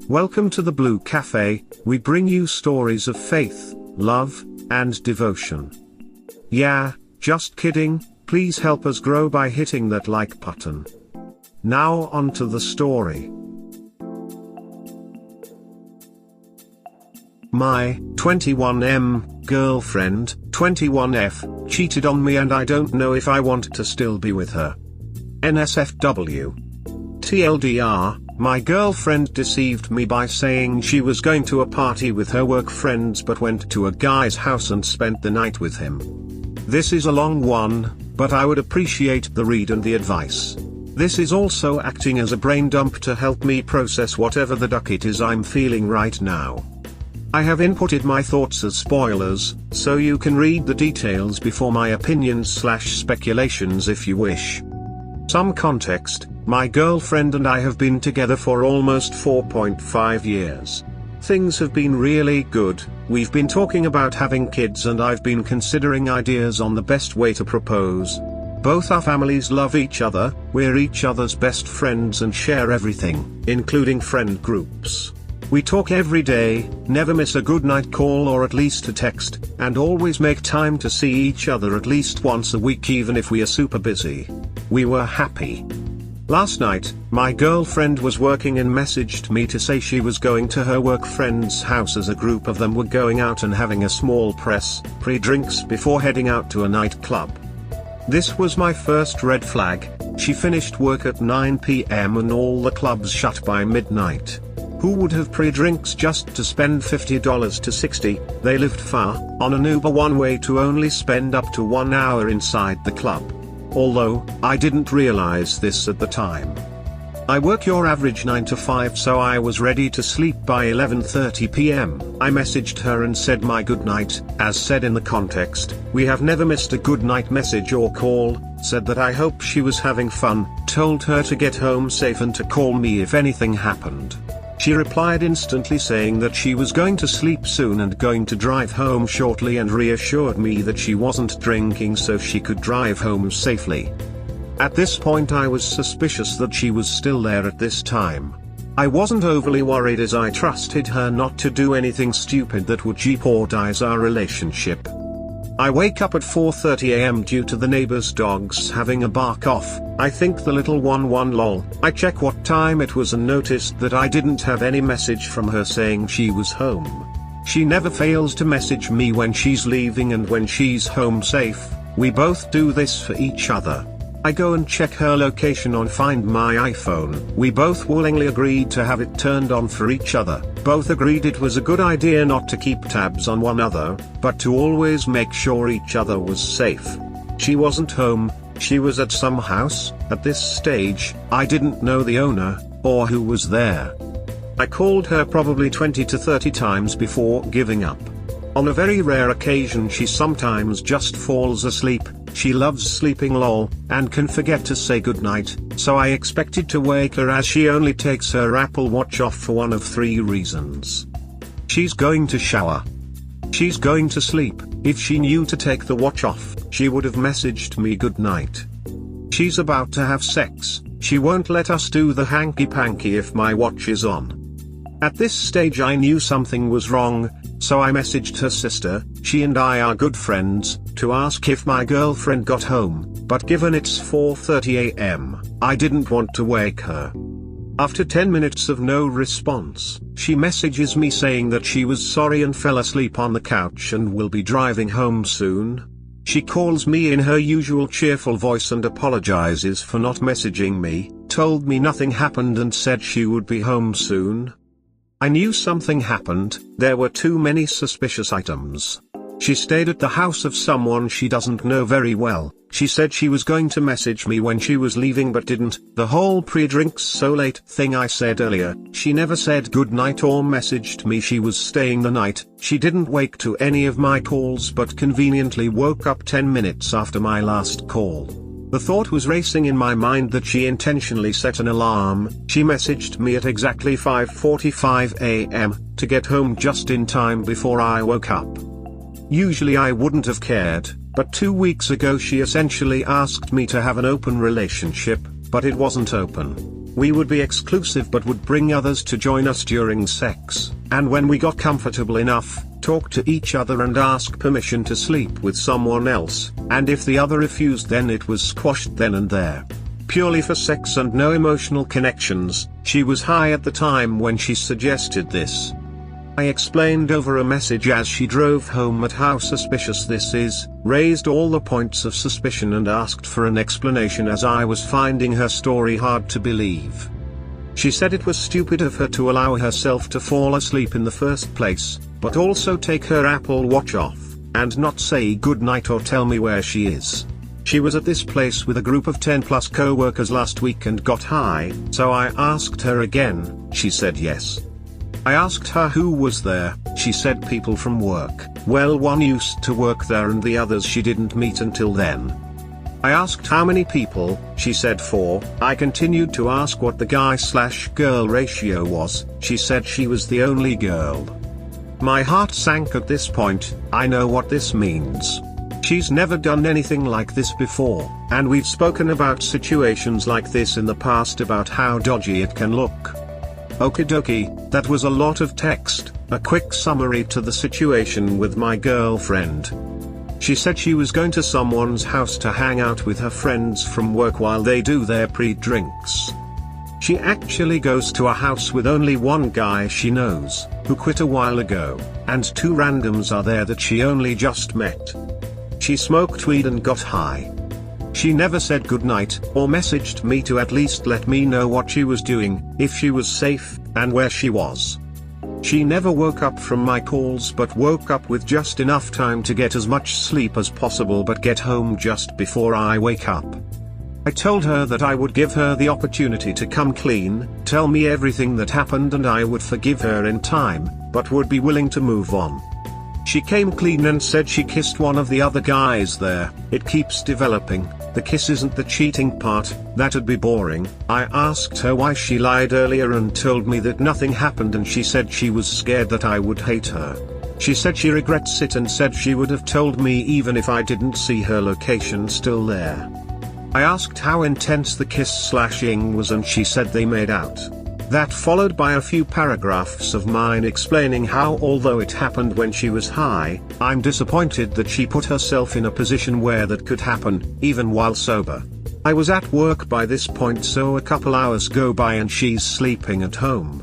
Welcome to the Blue Cafe. We bring you stories of faith, love, and devotion. Yeah, just kidding, please help us grow by hitting that like button. Now on to the story. My 21M girlfriend, 21F, cheated on me and I don't know if I want to still be with her. NSFW. TLDR, my girlfriend deceived me by saying she was going to a party with her work friends but went to a guy's house and spent the night with him. This is a long one, but I would appreciate the read and the advice. This is also acting as a brain dump to help me process whatever the duck it is I'm feeling right now. I have inputted my thoughts as spoilers, so you can read the details before my opinions/speculations if you wish. Some context: my girlfriend and I have been together for almost 4.5 years. Things have been really good. We've been talking about having kids and I've been considering ideas on the best way to propose. Both our families love each other, we're each other's best friends and share everything, including friend groups. We talk every day, never miss a good night call or at least a text, and always make time to see each other at least once a week even if we are super busy. We were happy. Last night, my girlfriend was working and messaged me to say she was going to her work friend's house as a group of them were going out and having a small pre-drinks before heading out to a nightclub. This was my first red flag. She finished work at 9 p.m. and all the clubs shut by midnight. Who would have pre-drinks just to spend $50 to $60? They lived far, on an Uber one way to only spend up to 1 hour inside the club. Although, I didn't realize this at the time. I work your average 9 to 5 so I was ready to sleep by 11:30 p.m. I messaged her and said my good night. As said in the context, we have never missed a good night message or call, said that I hope she was having fun, told her to get home safe and to call me if anything happened. She replied instantly saying that she was going to sleep soon and going to drive home shortly and reassured me that she wasn't drinking so she could drive home safely. At this point I was suspicious that she was still there at this time. I wasn't overly worried as I trusted her not to do anything stupid that would jeopardize our relationship. I wake up at 4:30 a.m. due to the neighbor's dogs having a bark off. I think the little one lol. I check what time it was and noticed that I didn't have any message from her saying she was home. She never fails to message me when she's leaving and when she's home safe. We both do this for each other. I go and check her location on Find My iPhone. We both willingly agreed to have it turned on for each other. Both agreed it was a good idea not to keep tabs on one another, but to always make sure each other was safe. She wasn't home, she was at some house. At this stage, I didn't know the owner, or who was there. I called her probably 20 to 30 times before giving up. On a very rare occasion she sometimes just falls asleep. She loves sleeping lol, and can forget to say goodnight, so I expected to wake her as she only takes her Apple Watch off for one of 3 reasons. She's going to shower. She's going to sleep. If she knew to take the watch off, she would have messaged me goodnight. She's about to have sex. She won't let us do the hanky-panky if my watch is on. At this stage I knew something was wrong, so I messaged her sister, she and I are good friends, to ask if my girlfriend got home, but given it's 4:30 a.m., I didn't want to wake her. After 10 minutes of no response, she messages me saying that she was sorry and fell asleep on the couch and will be driving home soon. She calls me in her usual cheerful voice and apologizes for not messaging me, told me nothing happened and said she would be home soon. I knew something happened. There were too many suspicious items. She stayed at the house of someone she doesn't know very well. She said she was going to message me when she was leaving but didn't. The whole pre-drinks so late thing I said earlier, she never said goodnight or messaged me she was staying the night. She didn't wake to any of my calls but conveniently woke up 10 minutes after my last call. The thought was racing in my mind that she intentionally set an alarm. She messaged me at exactly 5:45 a.m. to get home just in time before I woke up. Usually I wouldn't have cared, but 2 weeks ago she essentially asked me to have an open relationship, but it wasn't open. We would be exclusive but would bring others to join us during sex, and when we got comfortable enough, talk to each other and ask permission to sleep with someone else, and if the other refused then it was squashed then and there. Purely for sex and no emotional connections. She was high at the time when she suggested this. I explained over a message as she drove home at how suspicious this is, raised all the points of suspicion and asked for an explanation as I was finding her story hard to believe. She said it was stupid of her to allow herself to fall asleep in the first place, but also take her Apple Watch off, and not say goodnight or tell me where she is. She was at this place with a group of 10 plus co-workers last week and got high, so I asked her again. She said yes. I asked her who was there. She said people from work. Well, one used to work there and the others she didn't meet until then. I asked how many people. She said 4. I continued to ask what the guy/girl ratio was. She said she was the only girl. My heart sank at this point. I know what this means. She's never done anything like this before, and we've spoken about situations like this in the past about how dodgy it can look. Okie dokie, that was a lot of text, a quick summary to the situation with my girlfriend. She said she was going to someone's house to hang out with her friends from work while they do their pre-drinks. She actually goes to a house with only one guy she knows, who quit a while ago, and 2 randoms are there that she only just met. She smoked weed and got high. She never said goodnight, or messaged me to at least let me know what she was doing, if she was safe, and where she was. She never woke up from my calls but woke up with just enough time to get as much sleep as possible but get home just before I wake up. I told her that I would give her the opportunity to come clean, tell me everything that happened and I would forgive her in time, but would be willing to move on. She came clean and said she kissed one of the other guys there. It keeps developing. The kiss isn't the cheating part, that'd be boring. I asked her why she lied earlier and told me that nothing happened and she said she was scared that I would hate her. She said she regrets it and said she would have told me even if I didn't see her location still there. I asked how intense the kiss/ing was and she said they made out. That followed by a few paragraphs of mine explaining how although it happened when she was high, I'm disappointed that she put herself in a position where that could happen, even while sober. I was at work by this point so a couple hours go by and she's sleeping at home.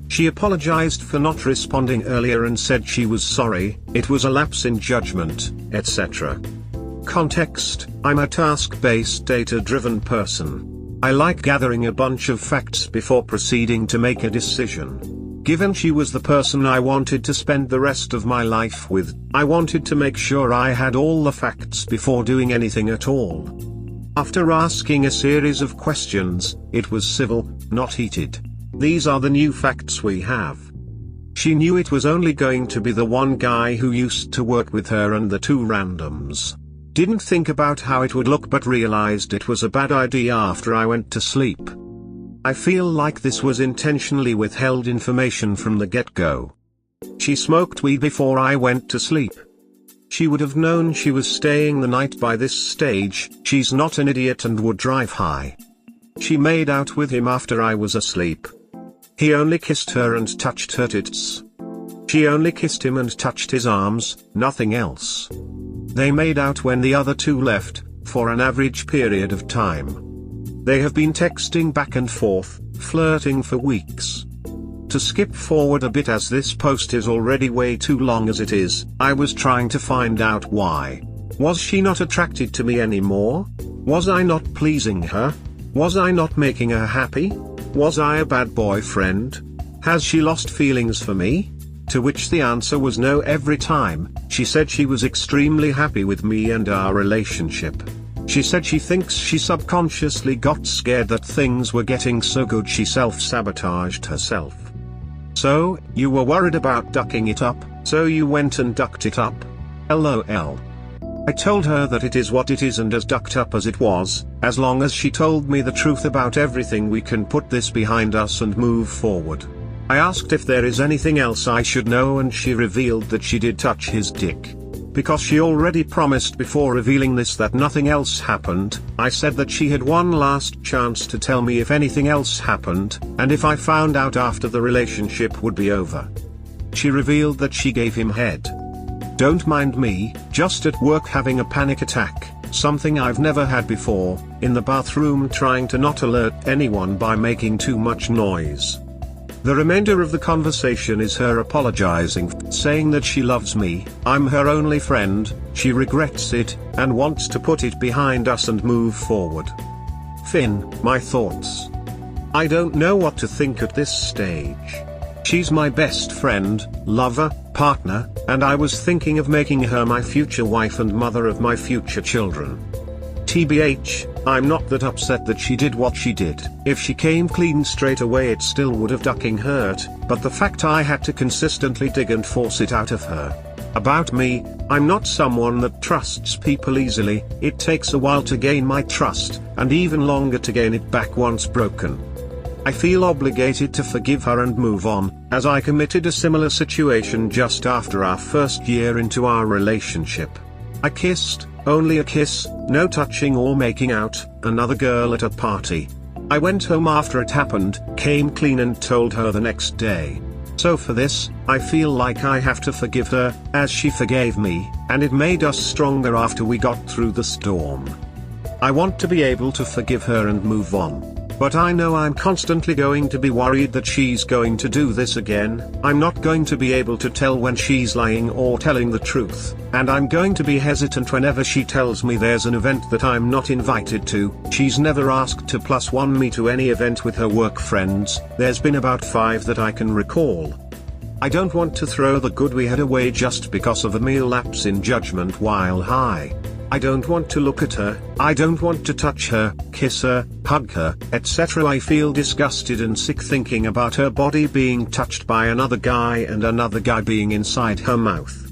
She apologized for not responding earlier and said she was sorry, it was a lapse in judgment, etc. Context: I'm a task-based data-driven person. I like gathering a bunch of facts before proceeding to make a decision. Given she was the person I wanted to spend the rest of my life with, I wanted to make sure I had all the facts before doing anything at all. After asking a series of questions, it was civil, not heated. These are the new facts we have. She knew it was only going to be the one guy who used to work with her and the 2 randoms. Didn't think about how it would look but realized it was a bad idea after I went to sleep. I feel like this was intentionally withheld information from the get-go. She smoked weed before I went to sleep. She would have known she was staying the night by this stage. She's not an idiot and would drive high. She made out with him after I was asleep. He only kissed her and touched her tits. She only kissed him and touched his arms, nothing else. They made out when the other 2 left, for an average period of time. They have been texting back and forth, flirting for weeks. To skip forward a bit as this post is already way too long as it is, I was trying to find out why. Was she not attracted to me anymore? Was I not pleasing her? Was I not making her happy? Was I a bad boyfriend? Has she lost feelings for me? To which the answer was no every time. She said she was extremely happy with me and our relationship. She said she thinks she subconsciously got scared that things were getting so good she self-sabotaged herself. So, you were worried about ducking it up, so you went and ducked it up? LOL. I told her that it is what it is and as ducked up as it was, as long as she told me the truth about everything we can put this behind us and move forward. I asked if there is anything else I should know and she revealed that she did touch his dick. because she already promised before revealing this that nothing else happened. I said that she had one last chance to tell me if anything else happened, and if I found out after the relationship would be over. She revealed that she gave him head. Don't mind me, just at work having a panic attack, something I've never had before, in the bathroom trying to not alert anyone by making too much noise. The remainder of the conversation is her apologizing, saying that she loves me, I'm her only friend, she regrets it, and wants to put it behind us and move forward. Finn, my thoughts. I don't know what to think at this stage. She's my best friend, lover, partner, and I was thinking of making her my future wife and mother of my future children. TBH, I'm not that upset that she did what she did. If she came clean straight away it still would have fucking hurt, but the fact I had to consistently dig and force it out of her. About me, I'm not someone that trusts people easily, it takes a while to gain my trust, and even longer to gain it back once broken. I feel obligated to forgive her and move on, as I committed a similar situation just after our first year into our relationship. I kissed, only a kiss, no touching or making out, another girl at a party. I went home after it happened, came clean and told her the next day. So for this, I feel like I have to forgive her, as she forgave me, and it made us stronger after we got through the storm. I want to be able to forgive her and move on. But I know I'm constantly going to be worried that she's going to do this again. I'm not going to be able to tell when she's lying or telling the truth, and I'm going to be hesitant whenever she tells me there's an event that I'm not invited to. She's never asked to +1 me to any event with her work friends, there's been about 5 that I can recall. I don't want to throw the good we had away just because of a mere lapse in judgment while high. I don't want to look at her, I don't want to touch her, kiss her, hug her, etc. I feel disgusted and sick thinking about her body being touched by another guy and another guy being inside her mouth.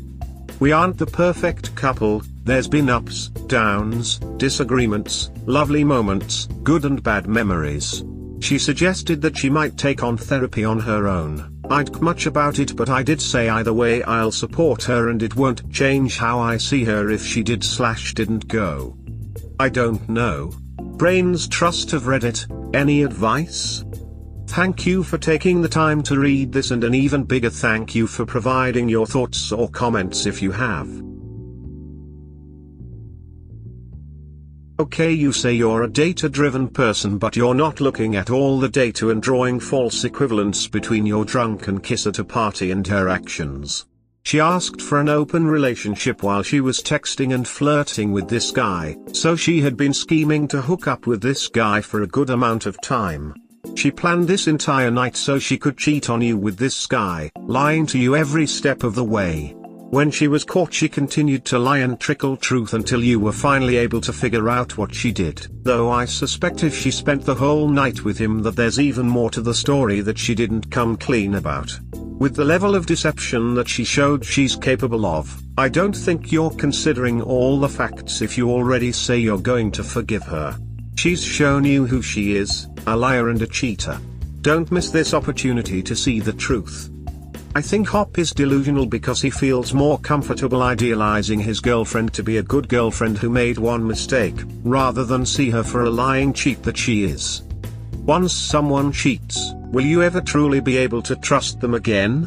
We aren't the perfect couple, there's been ups, downs, disagreements, lovely moments, good and bad memories. She suggested that she might take on therapy on her own. I'd much about it, but I did say either way I'll support her and it won't change how I see her if she didn't go. I don't know. Brains trust of Reddit, any advice? Thank you for taking the time to read this, and an even bigger thank you for providing your thoughts or comments if you have. Okay, you say you're a data-driven person, but you're not looking at all the data and drawing false equivalence between your drunken kiss at a party and her actions. She asked for an open relationship while she was texting and flirting with this guy, so she had been scheming to hook up with this guy for a good amount of time. She planned this entire night so she could cheat on you with this guy, lying to you every step of the way. When she was caught, she continued to lie and trickle truth until you were finally able to figure out what she did. Though I suspect if she spent the whole night with him that there's even more to the story that she didn't come clean about. With the level of deception that she showed she's capable of, I don't think you're considering all the facts if you already say you're going to forgive her. She's shown you who she is, a liar and a cheater. Don't miss this opportunity to see the truth. I think Hop is delusional because he feels more comfortable idealizing his girlfriend to be a good girlfriend who made one mistake, rather than see her for a lying cheat that she is. Once someone cheats, will you ever truly be able to trust them again?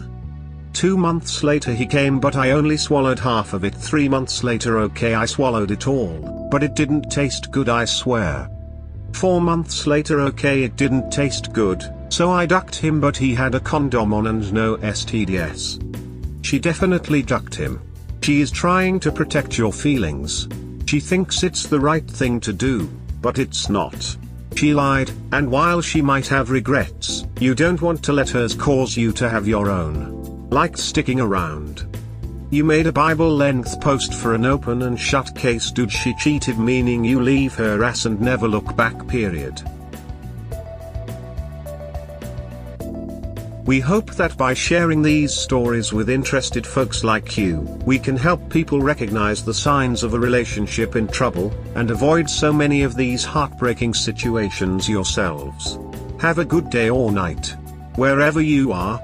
2 months later he came, but I only swallowed half of it. 3 months later, okay, I swallowed it all, but it didn't taste good, I swear. 4 months later, okay, it didn't taste good, so I ducked him, but he had a condom on and no STDs. She definitely ducked him. She is trying to protect your feelings. She thinks it's the right thing to do, but it's not. She lied, and while she might have regrets, you don't want to let hers cause you to have your own. Like sticking around. You made a Bible-length post for an open and shut case. Dude, she cheated, meaning you leave her ass and never look back, period. We hope that by sharing these stories with interested folks like you, we can help people recognize the signs of a relationship in trouble, and avoid so many of these heartbreaking situations yourselves. Have a good day or night, wherever you are.